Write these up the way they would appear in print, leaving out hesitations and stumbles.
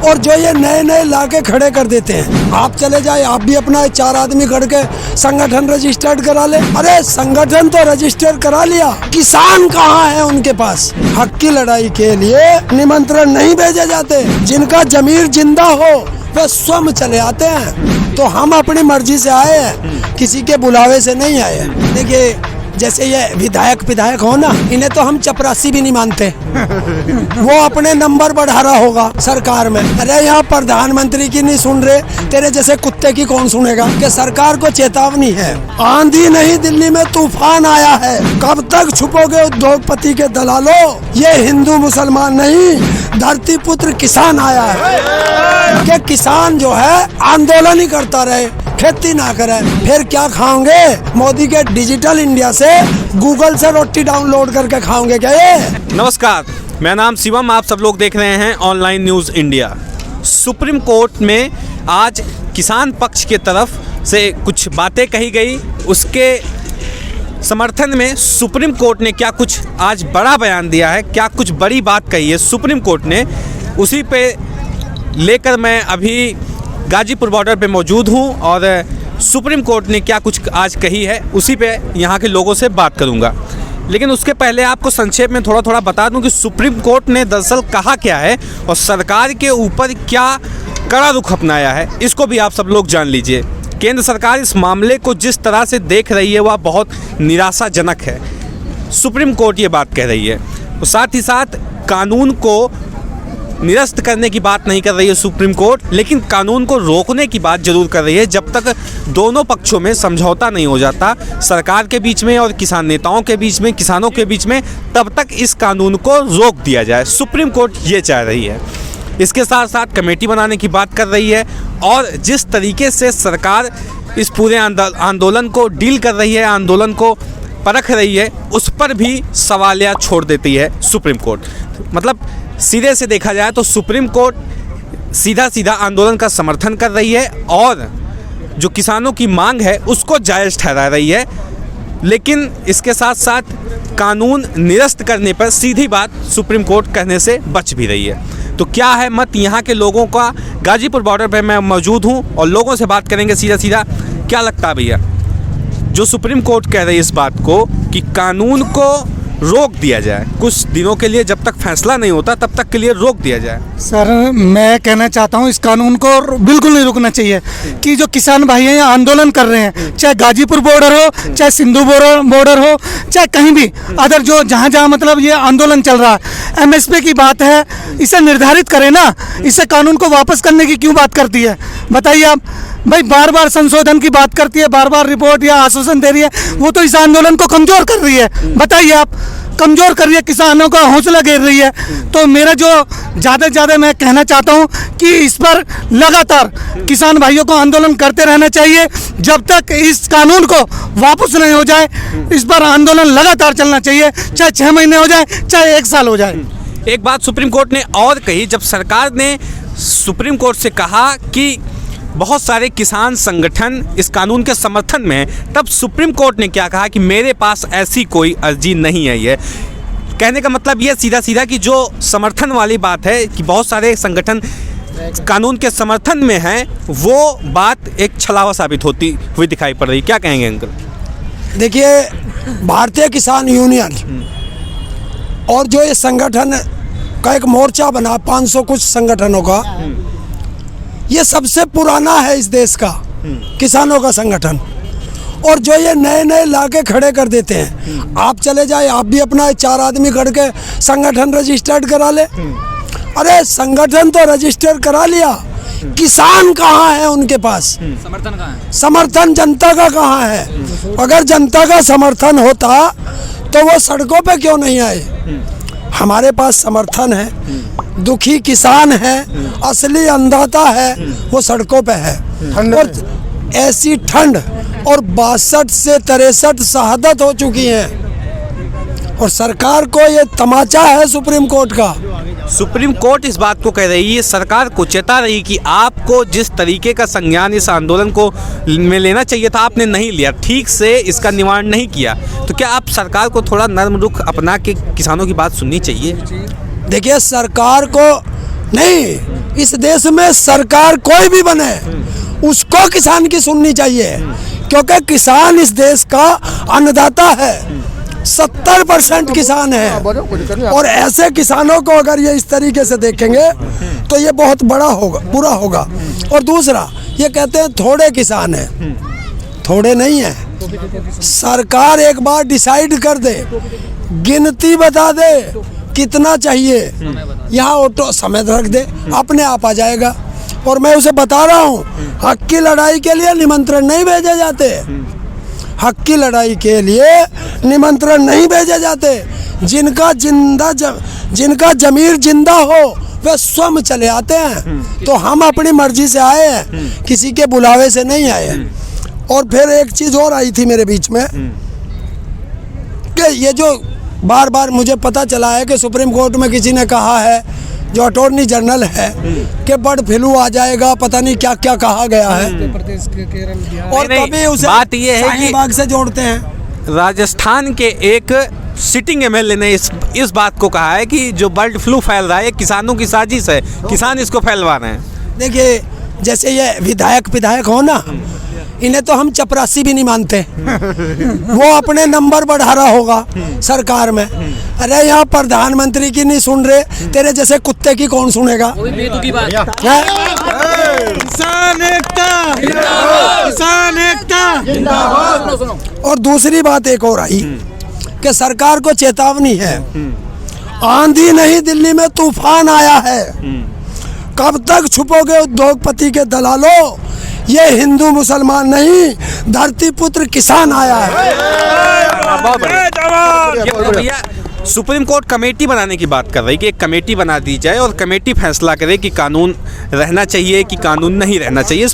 और जो ये नए नए लाके खड़े कर देते हैं, आप चले जाए, आप भी अपना 4 आदमी करके संगठन रजिस्टर्ड करा ले। अरे संगठन तो रजिस्टर करा लिया, किसान कहाँ है उनके पास? हक की लड़ाई के लिए निमंत्रण नहीं भेजे जाते। जिनका जमीर जिंदा हो वे स्वयं चले आते हैं। तो हम अपनी मर्जी से आए हैं, किसी के बुलावे से नहीं आए हैं। देखिए जैसे ये विधायक हो ना, इन्हें तो हम चपरासी भी नहीं मानते। वो अपने नंबर बढ़ा रहा होगा सरकार में। अरे यहाँ प्रधानमंत्री की नहीं सुन रहे, तेरे जैसे कुत्ते की कौन सुनेगा? कि सरकार को चेतावनी है, आंधी नहीं दिल्ली में तूफान आया है। कब तक छुपोगे उद्योगपति के दलालों? ये हिंदू मुसलमान नहीं, धरती पुत्र किसान आया है। कि किसान जो है आंदोलन ही करता रहे, खेती ना करे, फिर क्या खाओगे? मोदी के डिजिटल इंडिया से गूगल से रोटी डाउनलोड करके खाओगे क्या ये? नमस्कार, मेरा नाम शिवम, आप सब लोग देख रहे हैं online news India. Supreme court में आज किसान पक्ष के तरफ से कुछ बातें कही गई, उसके समर्थन में सुप्रीम कोर्ट ने क्या कुछ आज बड़ा बयान दिया है, क्या कुछ बड़ी बात कही है सुप्रीम कोर्ट ने, उसी पे लेकर मैं अभी गाजीपुर बॉर्डर पे मौजूद हूँ और सुप्रीम कोर्ट ने क्या कुछ आज कही है उसी पे यहाँ के लोगों से बात करूँगा। लेकिन उसके पहले आपको संक्षेप में थोड़ा बता दूँ कि सुप्रीम कोर्ट ने दरअसल कहा क्या है और सरकार के ऊपर क्या कड़ा रुख अपनाया है, इसको भी आप सब लोग जान लीजिए। केंद्र सरकार इस मामले को जिस तरह से देख रही है वह बहुत निराशाजनक है, सुप्रीम कोर्ट ये बात कह रही है। और साथ ही साथ कानून को निरस्त करने की बात नहीं कर रही है सुप्रीम कोर्ट, लेकिन कानून को रोकने की बात जरूर कर रही है। जब तक दोनों पक्षों में समझौता नहीं हो जाता, सरकार के बीच में और किसान नेताओं के बीच में, किसानों के बीच में, तब तक इस कानून को रोक दिया जाए, सुप्रीम कोर्ट ये चाह रही है। इसके साथ साथ कमेटी बनाने की बात कर रही है और जिस तरीके से सरकार इस पूरे आंदोलन को डील कर रही है, आंदोलन को परख रही है, उस पर भी सवालिया छोड़ देती है सुप्रीम कोर्ट। मतलब सीधे से देखा जाए तो सुप्रीम कोर्ट सीधा आंदोलन का समर्थन कर रही है और जो किसानों की मांग है उसको जायज़ ठहरा रही है, लेकिन इसके साथ साथ कानून निरस्त करने पर सीधी बात सुप्रीम कोर्ट कहने से बच भी रही है। तो क्या है मत यहाँ के लोगों का? गाजीपुर बॉर्डर पर मैं मौजूद हूँ और लोगों से बात करेंगे सीधा। क्या लगता है भैया, जो सुप्रीम कोर्ट कह रही है इस बात को कि कानून को रोक दिया जाए कुछ दिनों के लिए, जब तक फैसला नहीं होता तब तक के लिए रोक दिया जाए? सर मैं कहना चाहता हूँ इस कानून को बिल्कुल नहीं रुकना चाहिए। कि जो किसान भाई हैं यहाँ आंदोलन कर रहे हैं, चाहे गाजीपुर बॉर्डर हो, चाहे सिंधु बॉर्डर हो, चाहे कहीं भी अदर जो जहाँ मतलब ये आंदोलन चल रहा है, एमएसपी की बात है, इसे निर्धारित करें ना, इसे कानून को वापस करने की क्यों बात करती है? बताइए आप। भाई बार बार संशोधन की बात करती है, बार बार रिपोर्ट या आश्वासन दे रही है, वो तो इस आंदोलन को कमजोर कर रही है। बताइए आप, कमजोर कर रही है, किसानों का हौसला गिर रही है। तो मेरा जो ज़्यादा से ज़्यादा मैं कहना चाहता हूँ कि इस पर लगातार किसान भाइयों को आंदोलन करते रहना चाहिए जब तक इस कानून को वापस नहीं हो जाए। इस पर आंदोलन लगातार चलना चाहिए, चाहे 6 महीने हो जाए, चाहे 1 साल हो जाए। एक बात सुप्रीम कोर्ट ने और कही, जब सरकार ने सुप्रीम कोर्ट से कहा कि बहुत सारे किसान संगठन इस कानून के समर्थन में हैं, तब सुप्रीम कोर्ट ने क्या कहा कि मेरे पास ऐसी कोई अर्जी नहीं आई है। कहने का मतलब ये सीधा कि जो समर्थन वाली बात है कि बहुत सारे संगठन कानून के समर्थन में हैं, वो बात एक छलावा साबित होती हुई दिखाई पड़ रही। क्या कहेंगे अंकल? देखिए, भारतीय किसान यूनियन और जो ये संगठन का एक मोर्चा बना 500 कुछ संगठनों का, ये सबसे पुराना है इस देश का किसानों का संगठन। और जो ये नए नए लाके खड़े कर देते हैं, आप चले जाए, आप भी अपना 4 आदमी करके संगठन रजिस्टर्ड करा ले। अरे संगठन तो रजिस्टर करा लिया, किसान कहाँ है उनके पास? समर्थन कहाँ है? समर्थन जनता का कहाँ है? अगर जनता का समर्थन होता तो वो सड़कों पे क्यों नहीं आए? हमारे पास समर्थन है, दुखी किसान है, असली अन्नदाता है, वो सड़कों पे है। और ऐसी ठंड और 62 से 63 शहादत हो चुकी हैं और सरकार को ये तमाचा है सुप्रीम कोर्ट का। सुप्रीम कोर्ट इस बात को कह रही है, सरकार को चेता रही कि आपको जिस तरीके का संज्ञान इस आंदोलन को में लेना चाहिए था आपने नहीं लिया, ठीक से इसका निवारण नहीं किया। तो क्या आप सरकार को थोड़ा नर्म रुख अपना के किसानों की बात सुननी चाहिए? देखिए, सरकार को नहीं, इस देश में सरकार कोई भी बने उसको किसान की सुननी चाहिए, क्योंकि किसान इस देश का अन्नदाता है। 70% किसान है, और ऐसे किसानों को अगर ये इस तरीके से देखेंगे तो ये बहुत बड़ा होगा, बुरा होगा। और दूसरा, ये कहते हैं थोड़े किसान हैं, थोड़े नहीं है। सरकार एक बार डिसाइड कर दे, गिनती बता दे कितना चाहिए, यहाँ ऑटो समय रख दे, अपने आप आ जाएगा। और मैं उसे बता रहा हूँ, हक की लड़ाई के लिए निमंत्रण नहीं भेजे जाते, हक की लड़ाई के लिए निमंत्रण नहीं भेजे जाते। जिनका जमीर जिंदा हो वे स्वयं चले आते हैं। तो हम अपनी मर्जी से आए हैं, किसी के बुलावे से नहीं आए हैं। और फिर एक चीज़ और आई थी मेरे बीच में कि ये जो बार बार मुझे पता चला है कि सुप्रीम कोर्ट में किसी ने कहा है, जो अटॉर्नी जनरल है, कि बर्ड फ्लू आ जाएगा, पता नहीं क्या क्या कहा गया है। और तभी उसे बात ये है कि बाग से जोड़ते हैं। राजस्थान के एक सिटिंग एमएलए ने इस बात को कहा है कि जो बर्ड फ्लू फैल रहा है किसानों की साजिश है, किसान इसको फैलवा रहे हैं। देखिए, जैसे ये विधायक हो ना, इन्हें तो हम चपरासी भी नहीं मानते। वो अपने नंबर बढ़ा रहा होगा सरकार में। अरे यहाँ प्रधानमंत्री की नहीं सुन रहे, तेरे जैसे कुत्ते की कौन सुनेगा? किसान एकता, किसान एकता। और दूसरी बात एक और आई कि सरकार को चेतावनी है, आंधी नहीं दिल्ली में तूफान आया है। कब तक छुपोगे उद्योगपति के दलालों? ये हिंदू मुसलमान नहीं, धरती पुत्र किसान आया है। भैया, सुप्रीम कोर्ट कमेटी बनाने की बात कर रही है कि एक कमेटी बना दी जाए और कमेटी फैसला करे कि कानून रहना चाहिए कि कानून नहीं रहना चाहिए।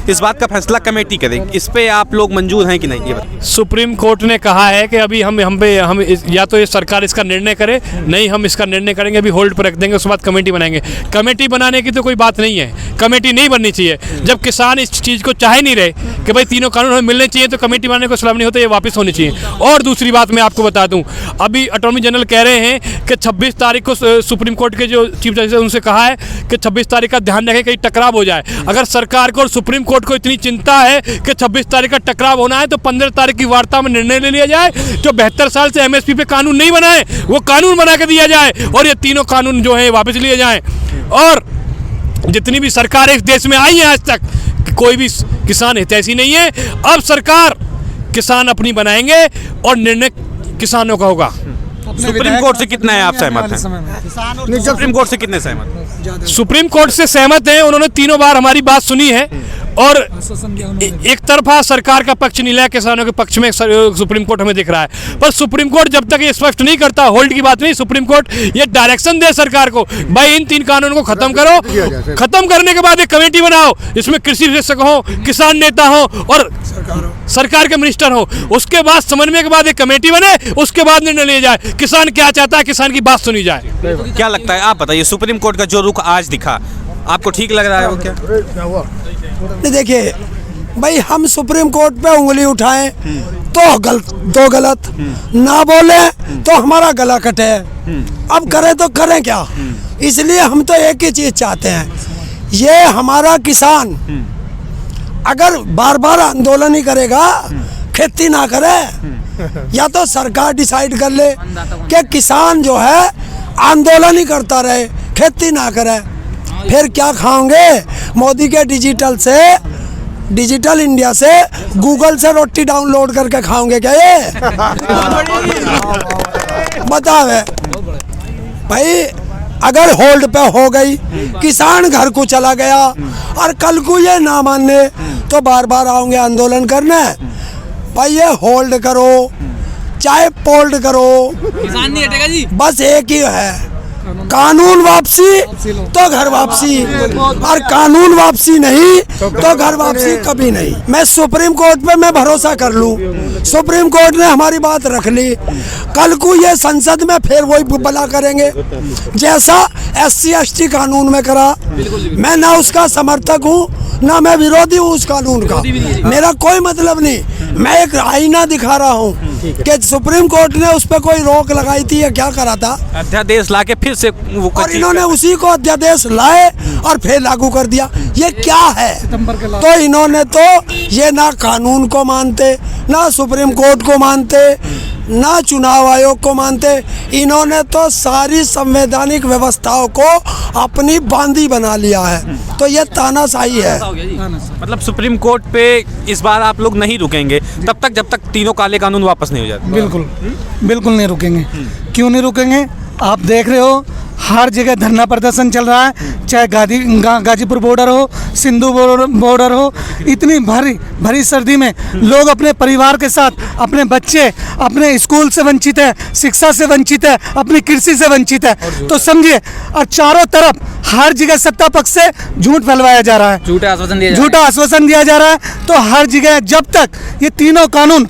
इस बात का फैसला कमेटी करे। इस पे आप लोग मंजूर हैं कि नहीं? ये सुप्रीम कोर्ट ने कहा है कि अभी हम या तो ये सरकार इसका निर्णय करे, नहीं हम इसका निर्णय करेंगे, अभी होल्ड पर रख देंगे, उसके बाद कमेटी बनाएंगे। कमेटी बनाने की तो कोई बात नहीं है, कमेटी नहीं बननी चाहिए। जब किसान इस चीज़ को चाहे नहीं रहे कि भाई तीनों कानून हमें मिलने चाहिए, तो कमेटी बनाने को सलाह नहीं होता, ये वापस होनी चाहिए। और दूसरी बात मैं आपको बता दूं, अभी अटॉर्नी जनरल कह रहे हैं कि 26 तारीख को सुप्रीम कोर्ट के जो चीफ जस्टिस है उनसे कहा है कि 26 तारीख का ध्यान रखें, कहीं टकराव हो जाए। अगर सरकार को और सुप्रीम कोर्ट को इतनी चिंता है कि 26 तारीख का टकराव होना है, तो 15 तारीख की वार्ता में निर्णय ले लिया जाए। जो 72 साल से एमएसपी पे कानून नहीं बनाए, वो कानून बना के दिया जाए, और ये तीनों कानून जो है वापस लिए जाएं। और जितनी भी सरकारें इस देश में आई हैं आज तक, कोई भी किसान हितैषी नहीं है। अब सरकार किसान अपनी बनाएंगे और निर्णय किसानों का होगा। सुप्रीम कोर्ट से कितना है आप सहमत हैं? सुप्रीम कोर्ट से कितने सहमत? सुप्रीम कोर्ट से सहमत हैं। उन्होंने तीनों बार हमारी बात सुनी है और एक तरफा सरकार का पक्ष नहीं लिया, किसानों के पक्ष में सुप्रीम कोर्ट हमें दिख रहा है। पर सुप्रीम कोर्ट जब तक ये स्पष्ट नहीं करता, होल्ड की बात नहीं, सुप्रीम कोर्ट ये डायरेक्शन दे सरकार को, भाई इन 3 कानूनों को खत्म करो। खत्म करने के बाद एक कमेटी बनाओ, इसमें कृषि विशेषज्ञ हो, किसान नेता हो और सरकार के मिनिस्टर हो। उसके बाद समन्वय के बाद एक कमेटी बने, उसके बाद निर्णय लिया जाए। किसान क्या चाहता है, किसान की बात सुनी जाए। क्या लगता है, आप बताइए, सुप्रीम कोर्ट का जो रुख आज दिखा, आपको ठीक लग रहा है? वो क्या देखिए भाई, हम सुप्रीम कोर्ट पे उंगली उठाएं तो गलत, ना बोले तो हमारा गला कटे। अब करें तो करें क्या? इसलिए हम तो एक ही चीज चाहते हैं, ये हमारा किसान अगर बार बार आंदोलन ही करेगा, खेती ना करे, या तो सरकार डिसाइड कर ले कि किसान जो है आंदोलन ही करता रहे, खेती ना करे। फिर क्या खाओगे? मोदी के डिजिटल इंडिया से, गूगल से रोटी डाउनलोड करके खाओगे क्या ये? बतावे भाई, अगर होल्ड पे हो गई, किसान घर को चला गया और कल को ये ना माने तो बार बार आओगे आंदोलन करने। भाई ये होल्ड करो चाहे पोल्ड करो, किसान नहीं हटेगा जी। बस एक ही है, कानून वापसी तो घर वापसी, और कानून वापसी नहीं तो घर वापसी कभी नहीं। मैं सुप्रीम कोर्ट पे मैं भरोसा कर लूं, सुप्रीम कोर्ट ने हमारी बात रख ली, कल को ये संसद में फिर वही बला करेंगे जैसा SC/ST कानून में करा। मैं ना उसका समर्थक हूँ ना मैं विरोधी हूँ उस कानून का, मेरा कोई मतलब नहीं। मैं एक आईना दिखा रहा हूँ कि सुप्रीम कोर्ट ने उस पर कोई रोक लगाई थी या क्या करा था, अध्यादेश लाके फिर से वो और इन्होंने उसी को अध्यादेश लाए और फिर लागू कर दिया। ये क्या है? तो इन्होंने तो ये ना कानून को मानते, ना सुप्रीम कोर्ट को मानते, ना चुनाव आयोग को मानते, इन्होंने तो सारी संवैधानिक व्यवस्थाओं को अपनी बांदी बना लिया है। तो ये तानाशाही है। मतलब सुप्रीम कोर्ट पे इस बार आप लोग नहीं रुकेंगे तब तक जब तक तीनों काले कानून वापस नहीं हो जाते? बिल्कुल बिल्कुल नहीं रुकेंगे। क्यों नहीं रुकेंगे? आप देख रहे हो हर जगह धरना प्रदर्शन चल रहा है, चाहे गाजीपुर बॉर्डर हो, सिंधु बॉर्डर हो। इतनी भरी सर्दी में लोग अपने परिवार के साथ, अपने बच्चे अपने स्कूल से वंचित है, शिक्षा से वंचित है, अपनी कृषि से वंचित है। तो समझिए, और चारों तरफ हर जगह सत्ता पक्ष से झूठ फैलवाया जा रहा है, झूठा आश्वासन दिया जा रहा है। तो हर जगह जब तक ये तीनों कानून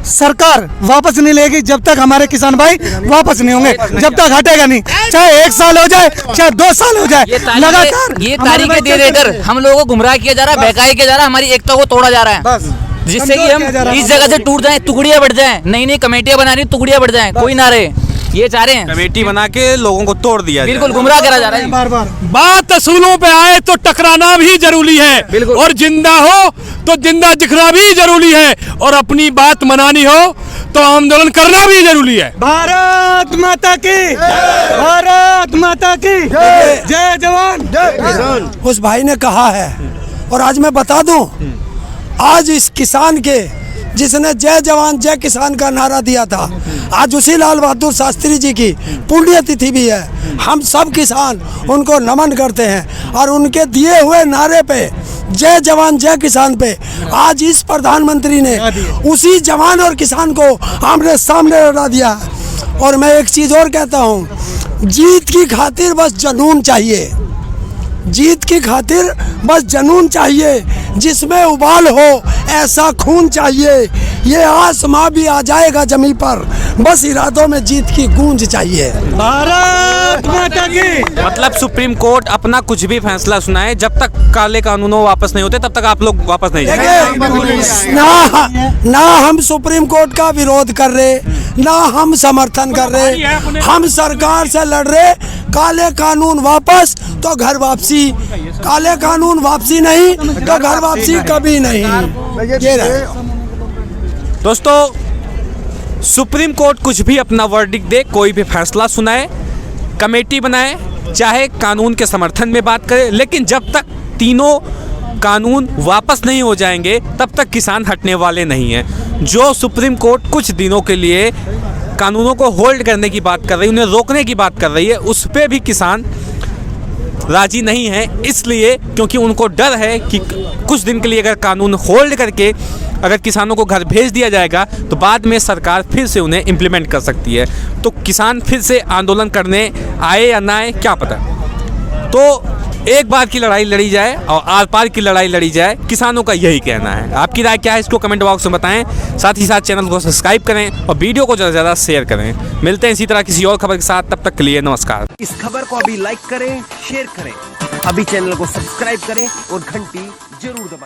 सरकार वापस नहीं लेगी, जब तक हमारे किसान भाई वापस नहीं होंगे, जब तक हटेगा नहीं, चाहे 1 साल हो जाए, चाहे 2 साल हो जाए, लगातार ये तारीखें दे देकर हम लोगों को गुमराह किया जा रहा है, बहकाया किया जा रहा है, हमारी एकता को तोड़ा जा रहा है, जिससे कि हम इस जगह से टूट जाएं, टुकड़ियां बढ़ जाएं। नई नई कमेटियां बना रही, टुकड़ियां बढ़ जाएं, कोई ना रहे, ये चाह रहे हैं। कमेटी बना के लोगों को तोड़ दिया, बिल्कुल गुमराह करा जा रहा है। बार बार बात असूलों पे आए तो टकराना भी जरूरी है, और जिंदा हो तो जिंदा दिखना भी जरूरी है, और अपनी बात मनानी हो तो आंदोलन करना भी जरूरी है। भारत माता की, भारत माता की जय जवान जय किसान। उस भाई ने कहा है, और आज मैं बता दूं, आज इस किसान के जिसने जय जवान जय किसान का नारा दिया था, आज उसी लाल बहादुर शास्त्री जी की पुण्यतिथि भी है। हम सब किसान उनको नमन करते हैं, और उनके दिए हुए नारे पे, जय जवान जय किसान पे, आज इस प्रधानमंत्री ने उसी जवान और किसान को आमने सामने लड़ा दिया। और मैं एक चीज़ और कहता हूँ, जीत की खातिर बस जुनून चाहिए, जीत की खातिर बस जुनून चाहिए, जिसमें उबाल हो ऐसा खून चाहिए। ये आसमां भी आ जाएगा जमीन पर, बस इरादों में जीत की गूंज चाहिए। भारत माता की। मतलब सुप्रीम कोर्ट अपना कुछ भी फैसला सुनाए, जब तक काले कानूनों वापस नहीं होते तब तक आप लोग वापस नहीं जाएंगे। देखिए, ना हम सुप्रीम कोर्ट का विरोध कर रहे, ना हम समर्थन कर रहे, हम सरकार से लड़ रहे। काले कानून वापस तो घर वापसी, काले कानून वापसी नहीं तो घर वापसी कभी नहीं। ये रहा। दोस्तों, सुप्रीम कोर्ट कुछ भी अपना वर्डिक्ट दे, कोई भी फैसला सुनाए, कमेटी बनाए, चाहे कानून के समर्थन में बात करे, लेकिन जब तक तीनों कानून वापस नहीं हो जाएंगे तब तक किसान हटने वाले नहीं हैं। जो सुप्रीम कोर्ट कुछ दिनों के लिए कानूनों को होल्ड करने की बात कर रही है, उन्हें रोकने की बात कर रही है, उस पर भी किसान राजी नहीं है, इसलिए क्योंकि उनको डर है कि कुछ दिन के लिए अगर कानून होल्ड करके अगर किसानों को घर भेज दिया जाएगा तो बाद में सरकार फिर से उन्हें इम्प्लीमेंट कर सकती है। तो किसान फिर से आंदोलन करने आए या ना आए क्या पता। तो एक बार की लड़ाई लड़ी जाए और आर पार की लड़ाई लड़ी जाए, किसानों का यही कहना है। आपकी राय क्या है इसको कमेंट बॉक्स में बताएं। साथ ही साथ चैनल को सब्सक्राइब करें और वीडियो को ज़्यादा से ज़्यादा शेयर करें। मिलते हैं इसी तरह किसी और खबर के साथ, तब तक के लिए नमस्कार। इस खबर को अभी लाइक करें, शेयर करें, अभी चैनल को सब्सक्राइब करें और घंटी जरूर दबाएं।